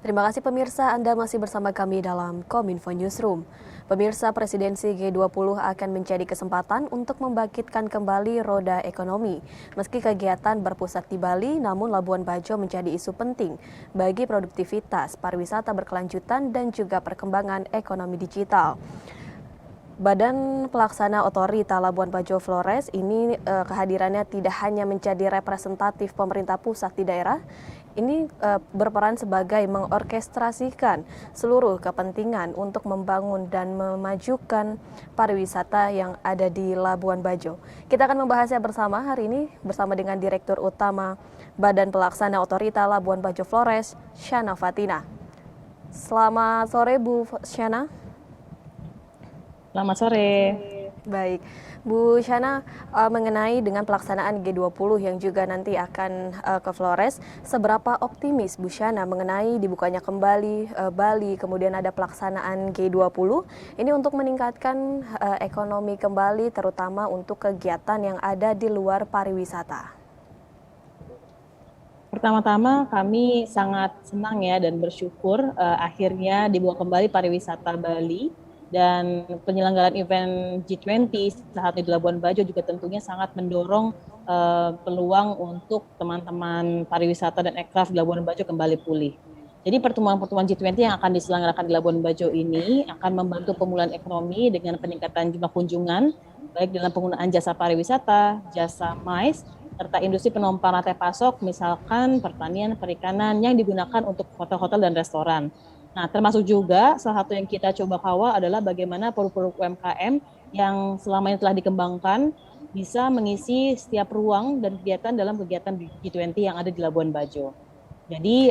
Terima kasih pemirsa, Anda masih bersama kami dalam Kominfo Newsroom. Pemirsa, presidensi G20 akan menjadi kesempatan untuk membangkitkan kembali roda ekonomi. Meski kegiatan berpusat di Bali, namun Labuan Bajo menjadi isu penting bagi produktivitas, pariwisata berkelanjutan, dan juga perkembangan ekonomi digital. Badan Pelaksana Otorita Labuan Bajo Flores ini kehadirannya tidak hanya menjadi representatif pemerintah pusat di daerah, ini berperan sebagai mengorkestrasikan seluruh kepentingan untuk membangun dan memajukan pariwisata yang ada di Labuan Bajo. Kita akan membahasnya bersama hari ini bersama dengan Direktur Utama Badan Pelaksana Otorita Labuan Bajo Flores, Shana Fatina. Selamat sore Bu Shana. Selamat sore. Baik, Bu Shana, mengenai dengan pelaksanaan G20 yang juga nanti akan ke Flores, seberapa optimis Bu Shana mengenai dibukanya kembali Bali, kemudian ada pelaksanaan G20, ini untuk meningkatkan ekonomi kembali, terutama untuk kegiatan yang ada di luar pariwisata? Pertama-tama kami sangat senang ya dan bersyukur akhirnya dibuka kembali pariwisata Bali dan penyelenggaraan event G20 saat di Labuan Bajo juga tentunya sangat mendorong peluang untuk teman-teman pariwisata dan aircraft di Labuan Bajo kembali pulih. Jadi pertemuan-pertemuan G20 yang akan diselenggarakan di Labuan Bajo ini akan membantu pemulihan ekonomi dengan peningkatan jumlah kunjungan, baik dalam penggunaan jasa pariwisata, jasa MICE, serta industri penumpang rantai pasok, misalkan pertanian, perikanan yang digunakan untuk hotel-hotel dan restoran. Nah, termasuk juga salah satu yang kita coba kawal adalah bagaimana produk-produk UMKM yang selama ini telah dikembangkan bisa mengisi setiap ruang dan kegiatan dalam kegiatan G20 yang ada di Labuan Bajo. Jadi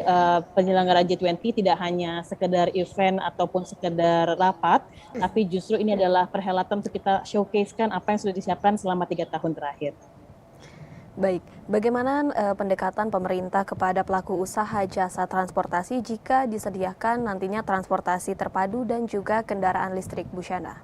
penyelenggaraan G20 tidak hanya sekedar event ataupun sekedar rapat, tapi justru ini adalah perhelatan untuk kita showcase-kan apa yang sudah disiapkan selama 3 tahun terakhir. Baik, bagaimana pendekatan pemerintah kepada pelaku usaha jasa transportasi jika disediakan nantinya transportasi terpadu dan juga kendaraan listrik, Bu Shana?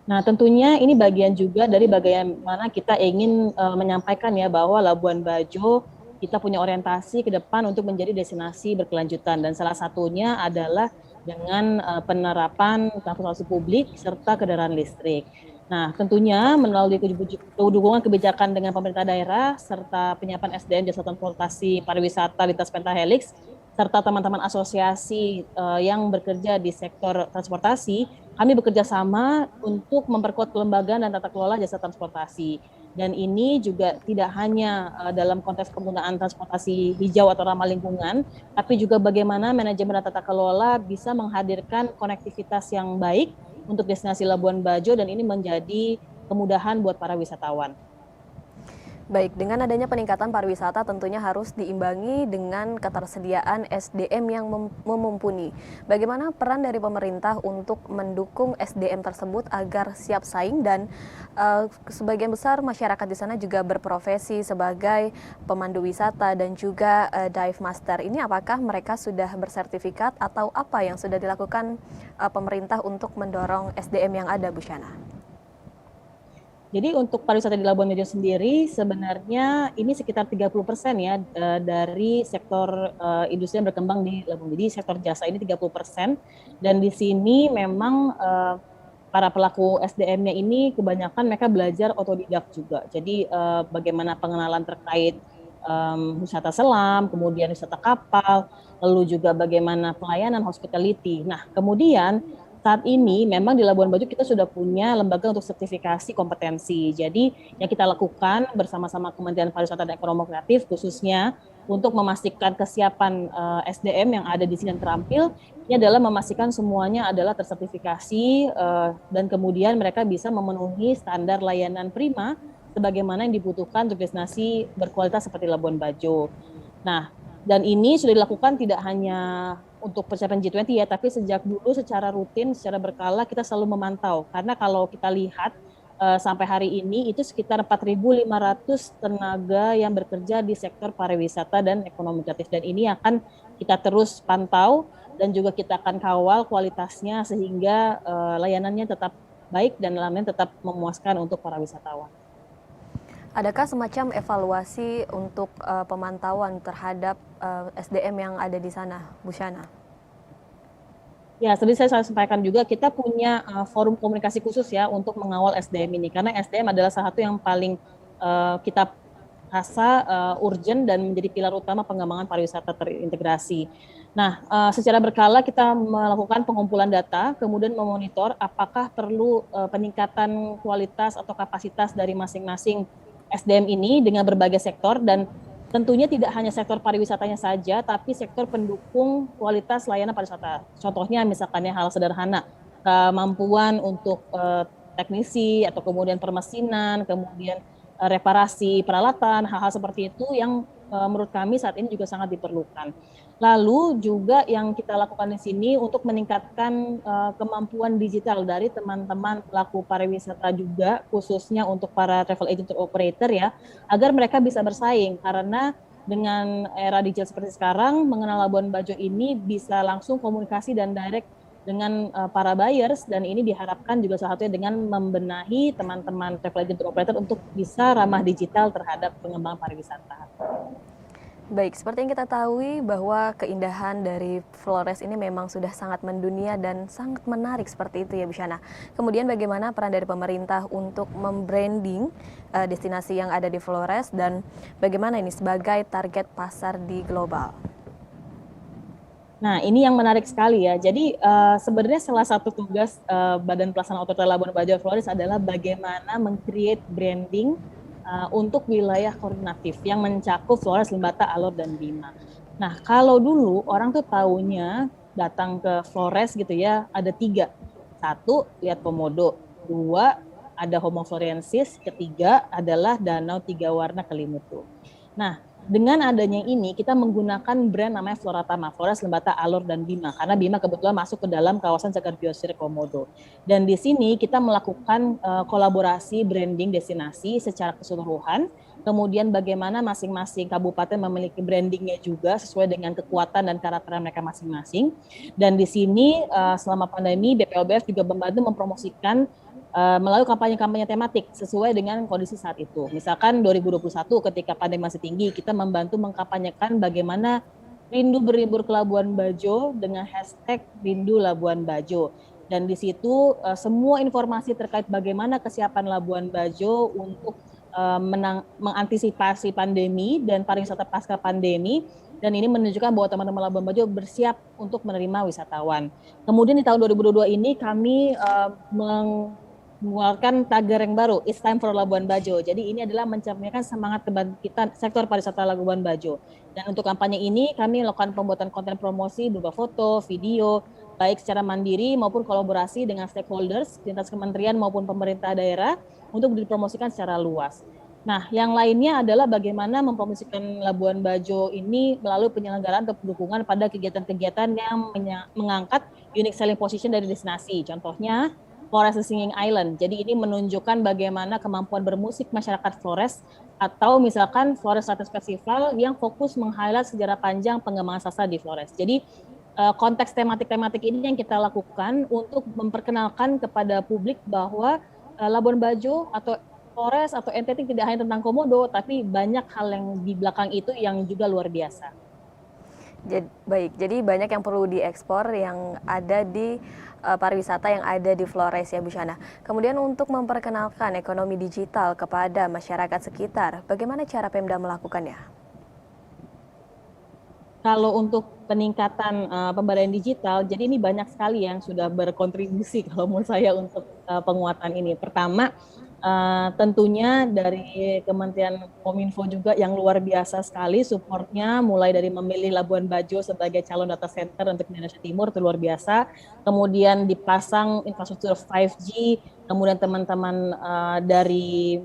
Nah, tentunya ini bagian juga dari bagaimana kita ingin menyampaikan ya bahwa Labuan Bajo kita punya orientasi ke depan untuk menjadi destinasi berkelanjutan dan salah satunya adalah dengan penerapan transportasi publik serta kendaraan listrik. Nah, tentunya melalui dukungan kebijakan dengan pemerintah daerah serta penyiapan SDM jasa transportasi pariwisata lintas pentahelix serta teman-teman asosiasi yang bekerja di sektor transportasi, kami bekerja sama untuk memperkuat kelembagaan dan tata kelola jasa transportasi. Dan ini juga tidak hanya dalam konteks penggunaan transportasi hijau atau ramah lingkungan, tapi juga bagaimana manajemen dan tata kelola bisa menghadirkan konektivitas yang baik untuk destinasi Labuan Bajo dan ini menjadi kemudahan buat para wisatawan. Baik, dengan adanya peningkatan pariwisata tentunya harus diimbangi dengan ketersediaan SDM yang mumpuni. Bagaimana peran dari pemerintah untuk mendukung SDM tersebut agar siap saing dan sebagian besar masyarakat di sana juga berprofesi sebagai pemandu wisata dan juga dive master. Ini apakah mereka sudah bersertifikat atau apa yang sudah dilakukan pemerintah untuk mendorong SDM yang ada, Bu Shana? Jadi untuk pariwisata di Labuan Bajo sendiri sebenarnya ini sekitar 30% ya dari sektor industri yang berkembang di Labuan Bajo. Jadi sektor jasa ini 30% dan di sini memang para pelaku SDM-nya ini kebanyakan mereka belajar otodidak juga. Jadi bagaimana pengenalan terkait wisata selam, kemudian wisata kapal, lalu juga bagaimana pelayanan hospitality. Nah, kemudian saat ini memang di Labuan Bajo kita sudah punya lembaga untuk sertifikasi kompetensi. Jadi yang kita lakukan bersama-sama Kementerian Pariwisata dan Ekonomi Kreatif khususnya untuk memastikan kesiapan SDM yang ada di sini dan terampil, ini adalah memastikan semuanya adalah tersertifikasi dan kemudian mereka bisa memenuhi standar layanan prima sebagaimana yang dibutuhkan untuk destinasi berkualitas seperti Labuan Bajo. Nah, dan ini sudah dilakukan tidak hanya untuk persiapan G20 ya, tapi sejak dulu secara rutin, secara berkala kita selalu memantau. Karena kalau kita lihat sampai hari ini itu sekitar 4.500 tenaga yang bekerja di sektor pariwisata dan ekonomi kreatif. Dan ini akan kita terus pantau dan juga kita akan kawal kualitasnya sehingga layanannya tetap baik dan layanannya tetap memuaskan untuk para wisatawan. Adakah semacam evaluasi untuk pemantauan terhadap SDM yang ada di sana, Bu Shana? Ya, seperti saya sampaikan juga, kita punya forum komunikasi khusus ya untuk mengawal SDM ini, karena SDM adalah salah satu yang paling kita rasa urgent dan menjadi pilar utama pengembangan pariwisata terintegrasi. Nah, secara berkala kita melakukan pengumpulan data, kemudian memonitor apakah perlu peningkatan kualitas atau kapasitas dari masing-masing SDM ini dengan berbagai sektor, dan tentunya tidak hanya sektor pariwisatanya saja, tapi sektor pendukung kualitas layanan pariwisata. Contohnya misalkan hal sederhana, kemampuan untuk teknisi atau kemudian permesinan, kemudian reparasi peralatan, hal-hal seperti itu yang menurut kami saat ini juga sangat diperlukan. Lalu juga yang kita lakukan di sini untuk meningkatkan kemampuan digital dari teman-teman pelaku pariwisata juga, khususnya untuk para travel agent operator ya, agar mereka bisa bersaing, karena dengan era digital seperti sekarang, mengenal Labuan Bajo ini bisa langsung komunikasi dan direct dengan para buyers, dan ini diharapkan juga salah satunya dengan membenahi teman-teman travel agent operator untuk bisa ramah digital terhadap pengembangan pariwisata. Baik, seperti yang kita tahu bahwa keindahan dari Flores ini memang sudah sangat mendunia dan sangat menarik seperti itu ya Bu Shana. Kemudian bagaimana peran dari pemerintah untuk membranding destinasi yang ada di Flores dan bagaimana ini sebagai target pasar di global? Nah, ini yang menarik sekali ya. Jadi sebenarnya salah satu tugas Badan Pelaksana Otorita Labuan Bajo Flores adalah bagaimana meng-create branding untuk wilayah koordinatif yang mencakup Flores, Lembata, Alor, dan Bima. Nah, kalau dulu orang tuh taunya datang ke Flores gitu ya, ada 3. 1, lihat Komodo. 2, ada Homo florensis. 3 adalah Danau 3 Warna Kelimutu. Nah, dengan adanya ini kita menggunakan brand namanya Floratama, Flores, Lembata, Alor, dan Bima, karena Bima kebetulan masuk ke dalam kawasan cagar biosfer Komodo. Dan di sini kita melakukan kolaborasi branding destinasi secara keseluruhan, kemudian bagaimana masing-masing kabupaten memiliki brandingnya juga sesuai dengan kekuatan dan karakter mereka masing-masing. Dan di sini selama pandemi BPOBF juga membantu mempromosikan melalui kampanye-kampanye tematik sesuai dengan kondisi saat itu. Misalkan 2021 ketika pandemi masih tinggi, kita membantu mengkampanyekan bagaimana rindu berlibur ke Labuan Bajo dengan hashtag Rindu Labuan Bajo. Dan di situ semua informasi terkait bagaimana kesiapan Labuan Bajo untuk mengantisipasi pandemi dan pariwisata pasca pandemi, dan ini menunjukkan bahwa teman-teman Labuan Bajo bersiap untuk menerima wisatawan. Kemudian di tahun 2022 ini kami mengeluarkan tagar yang baru, It's Time for Labuan Bajo. Jadi ini adalah mencerminkan semangat kebangkitan sektor pariwisata Labuan Bajo. Dan untuk kampanye ini kami melakukan pembuatan konten promosi berupa foto, video, baik secara mandiri maupun kolaborasi dengan stakeholders, lintas kementerian maupun pemerintah daerah untuk dipromosikan secara luas. Nah, yang lainnya adalah bagaimana mempromosikan Labuan Bajo ini melalui penyelenggaraan atau dukungan pada kegiatan-kegiatan yang mengangkat unique selling position dari destinasi. Contohnya, Flores the Singing Island. Jadi ini menunjukkan bagaimana kemampuan bermusik masyarakat Flores, atau misalkan Flores Lattes Festival yang fokus meng-highlight sejarah panjang pengembangan sastra di Flores. Jadi konteks tematik-tematik ini yang kita lakukan untuk memperkenalkan kepada publik bahwa Labuan Bajo atau Flores atau NTT tidak hanya tentang Komodo, tapi banyak hal yang di belakang itu yang juga luar biasa. Baik, jadi banyak yang perlu diekspor yang ada di pariwisata yang ada di Flores ya Bu Shana. Kemudian untuk memperkenalkan ekonomi digital kepada masyarakat sekitar, bagaimana cara Pemda melakukannya? Kalau untuk peningkatan pemberdayaan digital, jadi ini banyak sekali yang sudah berkontribusi kalau menurut saya untuk penguatan ini. Pertama, tentunya dari Kementerian Kominfo juga yang luar biasa sekali supportnya, mulai dari memilih Labuan Bajo sebagai calon data center untuk Indonesia Timur, itu luar biasa. Kemudian dipasang infrastruktur 5G, kemudian teman-teman dari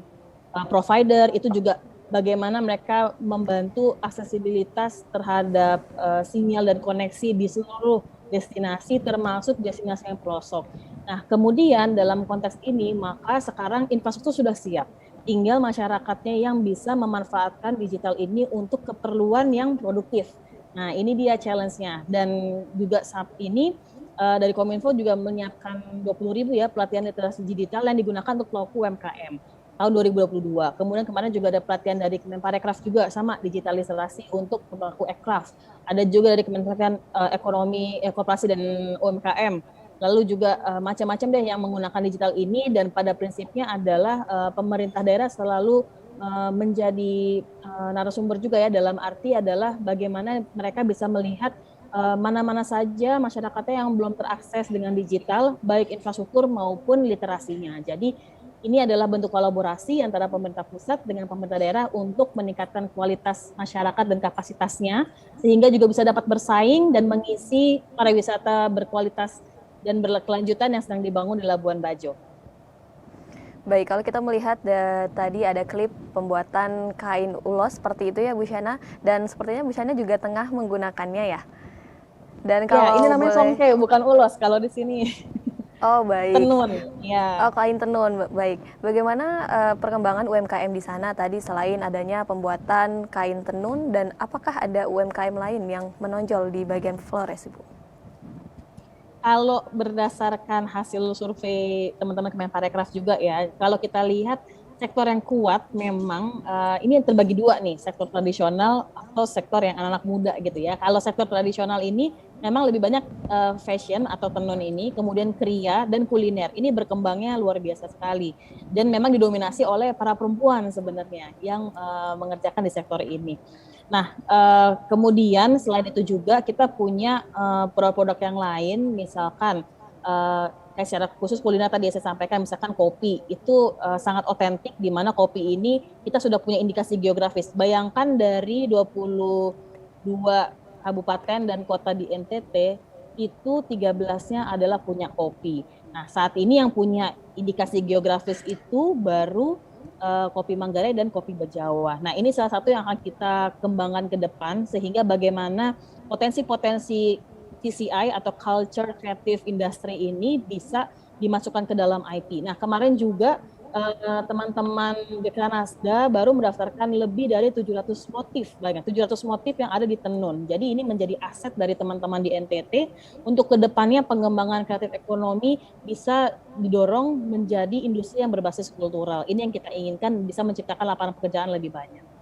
provider itu juga bagaimana mereka membantu aksesibilitas terhadap sinyal dan koneksi di seluruh destinasi, termasuk destinasi yang pelosok. Nah, kemudian dalam konteks ini, maka sekarang infrastruktur sudah siap. Tinggal masyarakatnya yang bisa memanfaatkan digital ini untuk keperluan yang produktif. Nah, ini dia challenge-nya. Dan juga saat ini dari Kominfo juga menyiapkan 20.000 ya pelatihan literasi digital yang digunakan untuk pelaku UMKM. tahun 2022. Kemudian kemarin juga ada pelatihan dari Kemenparekraf juga sama digitalisasi untuk pelaku ekraf. Ada juga dari Kementerian Ekonomi, Koperasi dan UMKM. Lalu juga macam-macam deh yang menggunakan digital ini, dan pada prinsipnya adalah pemerintah daerah selalu menjadi narasumber juga ya, dalam arti adalah bagaimana mereka bisa melihat mana-mana saja masyarakatnya yang belum terakses dengan digital, baik infrastruktur maupun literasinya. Jadi ini adalah bentuk kolaborasi antara pemerintah pusat dengan pemerintah daerah untuk meningkatkan kualitas masyarakat dan kapasitasnya, sehingga juga bisa dapat bersaing dan mengisi pariwisata berkualitas dan berkelanjutan yang sedang dibangun di Labuan Bajo. Baik, kalau kita melihat tadi ada klip pembuatan kain ulos seperti itu ya Bu Shana, dan sepertinya Bu Shana juga tengah menggunakannya ya. Dan Ya, kalau ini namanya boleh, songke, bukan ulos kalau di sini. oh baik, Tenun, oh ya. kain tenun, baik. Bagaimana perkembangan UMKM di sana tadi selain adanya pembuatan kain tenun, dan apakah ada UMKM lain yang menonjol di bagian Flores, Ibu? Kalau berdasarkan hasil survei teman-teman Kemenparekraf juga ya, kalau kita lihat sektor yang kuat memang ini terbagi dua nih, sektor tradisional atau sektor yang anak-anak muda gitu ya. Kalau sektor tradisional ini memang lebih banyak fashion atau tenun ini, kemudian kriya dan kuliner. Ini berkembangnya luar biasa sekali, dan memang didominasi oleh para perempuan sebenarnya yang mengerjakan di sektor ini. Nah, kemudian selain itu juga kita punya produk-produk yang lain, misalkan kayak secara khusus kuliner tadi saya sampaikan, misalkan kopi itu sangat otentik, di mana kopi ini kita sudah punya indikasi geografis. Bayangkan dari 22 kabupaten dan kota di NTT, itu 13-nya adalah punya kopi. Nah, saat ini yang punya indikasi geografis itu baru kopi Manggarai dan kopi Bejawa. Nah, ini salah satu yang akan kita kembangkan ke depan, sehingga bagaimana potensi-potensi CCI atau Culture Creative Industry ini bisa dimasukkan ke dalam IP. Nah, kemarin juga teman-teman Dekranasda baru mendaftarkan lebih dari 700 motif, banyak 700 motif yang ada di tenun. Jadi ini menjadi aset dari teman-teman di NTT untuk kedepannya pengembangan kreatif ekonomi bisa didorong menjadi industri yang berbasis kultural. Ini yang kita inginkan, bisa menciptakan lapangan pekerjaan lebih banyak.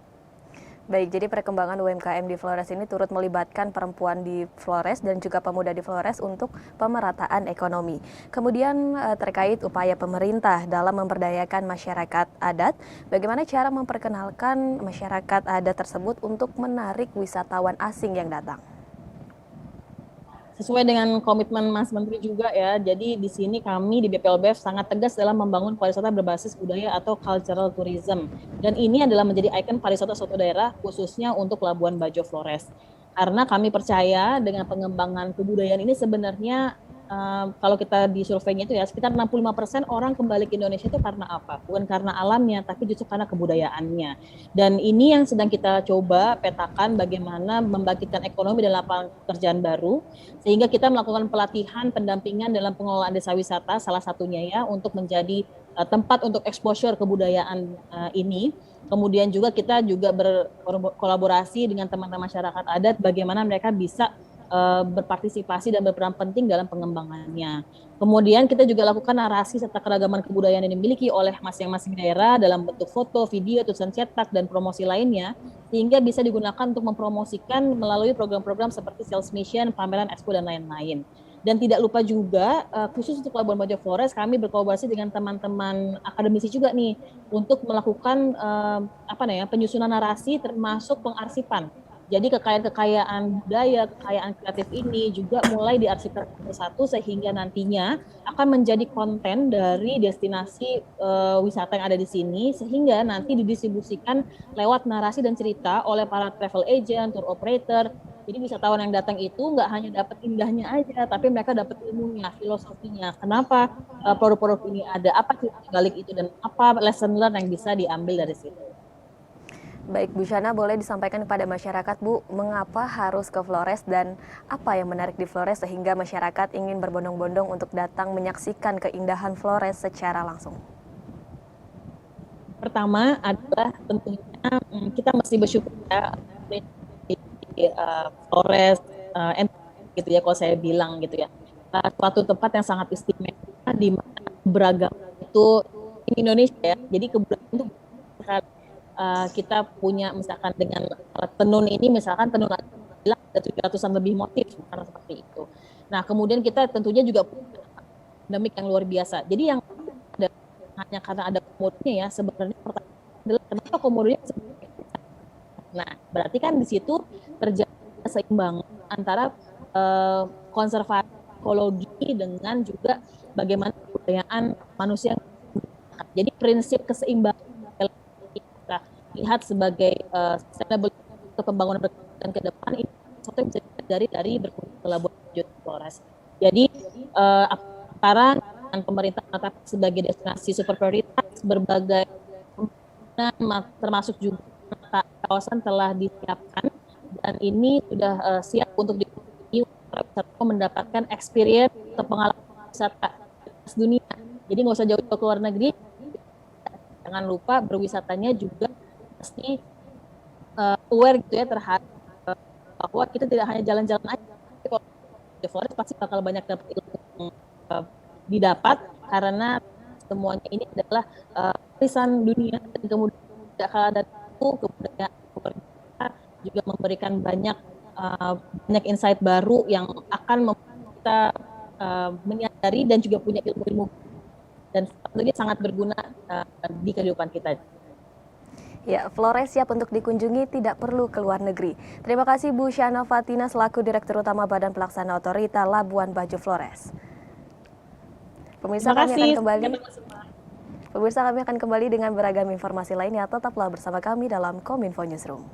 Baik, jadi perkembangan UMKM di Flores ini turut melibatkan perempuan di Flores dan juga pemuda di Flores untuk pemerataan ekonomi. Kemudian terkait upaya pemerintah dalam memberdayakan masyarakat adat, bagaimana cara memperkenalkan masyarakat adat tersebut untuk menarik wisatawan asing yang datang? Sesuai dengan komitmen Mas Menteri juga ya, jadi di sini kami di BPLBF sangat tegas dalam membangun pariwisata berbasis budaya atau cultural tourism. Dan ini adalah menjadi ikon pariwisata suatu daerah, khususnya untuk Labuan Bajo Flores. Karena kami percaya dengan pengembangan kebudayaan ini sebenarnya kalau kita di surveinya itu ya, sekitar 65% orang kembali ke Indonesia itu karena apa? Bukan karena alamnya, tapi justru karena kebudayaannya. Dan ini yang sedang kita coba petakan, bagaimana membangkitkan ekonomi dan lapangan pekerjaan baru, sehingga kita melakukan pelatihan pendampingan dalam pengelolaan desa wisata, salah satunya ya, untuk menjadi tempat untuk exposure kebudayaan ini. Kemudian juga kita juga berkolaborasi dengan teman-teman masyarakat adat, bagaimana mereka bisa berpartisipasi dan berperan penting dalam pengembangannya. Kemudian kita juga lakukan narasi serta keragaman kebudayaan yang dimiliki oleh masing-masing daerah dalam bentuk foto, video, tulisan cetak, dan promosi lainnya, sehingga bisa digunakan untuk mempromosikan melalui program-program seperti sales mission, pameran expo, dan lain-lain. Dan tidak lupa juga, khusus untuk Labuan Bajo Flores, kami berkolaborasi dengan teman-teman akademisi juga nih, untuk melakukan penyusunan narasi termasuk pengarsipan. Jadi kekayaan budaya, kekayaan kreatif ini juga mulai diarsipkan satu, sehingga nantinya akan menjadi konten dari destinasi wisata yang ada di sini, sehingga nanti didistribusikan lewat narasi dan cerita oleh para travel agent, tour operator. Jadi wisatawan yang datang itu nggak hanya dapat indahnya aja, tapi mereka dapat ilmunya, filosofinya. Kenapa produk-produk ini ada, apa cerita balik itu, dan apa lesson learn yang bisa diambil dari situ. Baik, Bu Shana, boleh disampaikan kepada masyarakat, Bu, mengapa harus ke Flores dan apa yang menarik di Flores sehingga masyarakat ingin berbondong-bondong untuk datang menyaksikan keindahan Flores secara langsung? Pertama adalah tentunya kita mesti bersyukur ya, di Flores, gitu ya, kalau saya bilang gitu ya, suatu tempat yang sangat istimewa di mana beragam itu Indonesia ya. Jadi kebudayaan itu kita punya misalkan dengan alat tenun ini, misalkan tenun bilang ada 700-an lebih motif karena seperti itu. Nah, kemudian kita tentunya juga punya endemik yang luar biasa. Jadi yang ada, hanya karena ada komodonya ya, sebenarnya pertanyaan adalah kenapa komodonya. Nah, berarti kan di situ terjadi keseimbangan antara konservasi ekologi dengan juga bagaimana kebudayaan manusia. Jadi prinsip keseimbangan kita lihat sebagai sustainable pembangunan berkelanjutan ke depan ini sesuatu yang bisa dipelajari dari berkunjung ke Labuan Bajo Flores. Jadi sekarang pemerintah menetapkan sebagai destinasi super prioritas, berbagai termasuk juga kawasan telah disiapkan dan ini sudah siap untuk dikunjungi wisatawan mendapatkan experience atau pengalaman wisata dunia. Jadi nggak usah jauh-jauh ke luar negeri, jangan lupa berwisatanya juga pasti aware gitu ya terhadap bahwa kita tidak hanya jalan-jalan aja, tapi kalau di Flores pasti bakal banyak dapat ilmu didapat karena semuanya ini adalah warisan dunia dan kemudian tidak kalah dari itu kebudayaan juga memberikan banyak insight baru yang akan membuat kita menyadari dan juga punya ilmu-ilmu dan tentunya sangat berguna di kehidupan kita. Ya, Flores siap untuk dikunjungi, tidak perlu ke luar negeri. Terima kasih Bu Syana Fatina selaku Direktur Utama Badan Pelaksana Otorita Labuan Bajo Flores. Pemirsa kami akan kembali dengan beragam informasi lainnya. Tetaplah bersama kami dalam Kominfo Newsroom.